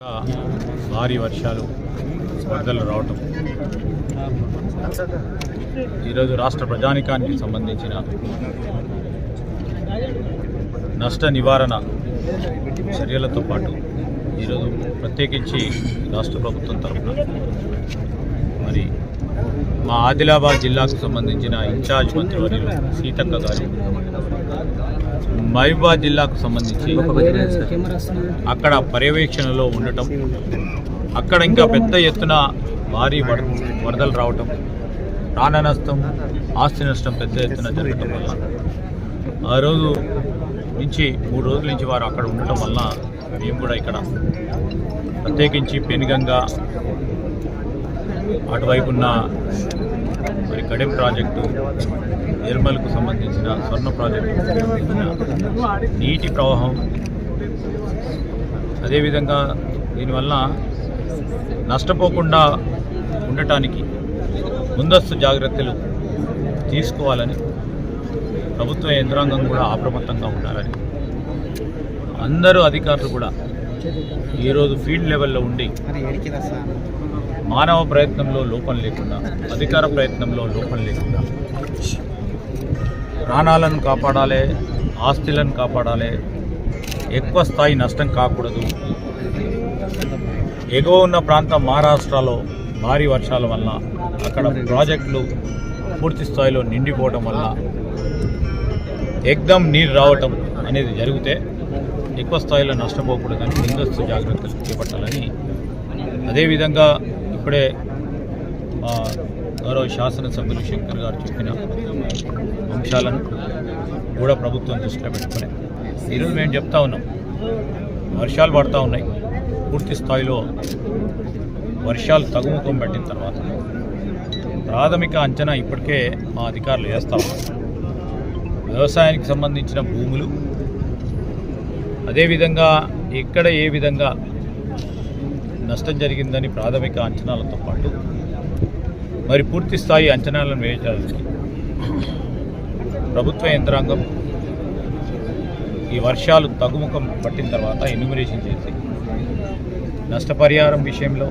భారీ వర్షాలు వరదలు రావటం ఈరోజు రాష్ట్ర ప్రజానికానికి సంబంధించిన నష్ట నివారణ చర్యలతో పాటు ఈరోజు ప్రత్యేకించి రాష్ట్ర ప్రభుత్వం తరఫున మరి మా ఆదిలాబాద్ జిల్లాకు సంబంధించిన ఇన్ఛార్జ్ మంత్రివర్యులు సీతక్క గారు మహబూబాబాద్ జిల్లాకు సంబంధించి అక్కడ పర్యవేక్షణలో ఉండటం, అక్కడ ఇంకా పెద్ద ఎత్తున భారీ వరదలు రావటం, ప్రాణ నష్టం, ఆస్తి నష్టం పెద్ద ఎత్తున జరగటం వల్ల ఆ రోజు నుంచి 3 రోజుల నుంచి వారు అక్కడ ఉండటం వల్ల మేము కూడా ఇక్కడ ప్రత్యేకించి పెనుగంగా అటువైపున్న మరి కడెం ప్రాజెక్టు, నిర్మల్కు సంబంధించిన స్వర్ణ ప్రాజెక్టుకు సంబంధించిన నీటి ప్రవాహం, అదేవిధంగా దీనివల్ల నష్టపోకుండా ఉండటానికి ముందస్తు జాగ్రత్తలు తీసుకోవాలని, ప్రభుత్వ యంత్రాంగం కూడా అప్రమత్తంగా ఉండాలని అందరూ అధికారులు కూడా ఈరోజు ఫీల్డ్ లెవెల్లో ఉండి మానవ ప్రయత్నంలో లోపం లేకుండా, అధికార ప్రయత్నంలో లోపం లేకుండా ప్రాణాలను కాపాడాలి, ఆస్తులను కాపాడాలి, ఎక్కువ స్థాయి నష్టం కాకూడదు. ఎగువ ఉన్న ప్రాంతం మహారాష్ట్రలో భారీ వర్షాల వల్ల అక్కడ ప్రాజెక్టులు పూర్తి స్థాయిలో నిండిపోవటం వల్ల ఎగ్దం నీరు రావటం అనేది జరిగితే ఎక్కువ స్థాయిలో నష్టపోకూడదని ముందస్తు జాగ్రత్తలు చేపట్టాలని, అదేవిధంగా ఇప్పుడే గౌరవ శాసనసభ్యులు శంకర్ గారు చెప్పిన అంశాలను కూడా ప్రభుత్వం దృష్టిలో పెట్టుకుని ఈరోజు మేము చెప్తా ఉన్నాం. వర్షాలు పడుతూ ఉన్నాయి, పూర్తి స్థాయిలో వర్షాలు తగ్గుముఖం పట్టిన తర్వాత ప్రాథమిక అంచనా ఇప్పటికే మా అధికారులు వేస్తూ ఉన్నారు. వ్యవసాయానికి సంబంధించిన భూములు, అదేవిధంగా ఎక్కడ ఏ విధంగా నష్టం జరిగిందని ప్రాథమిక అంచనాలతో పాటు మరి పూర్తి స్థాయి అంచనాలను వేయడానికి ప్రభుత్వ యంత్రాంగం ఈ వర్షాలు తగ్గుముఖం పట్టిన తర్వాత ఎన్యూమరేషన్ చేసి నష్టపరిహారం విషయంలో,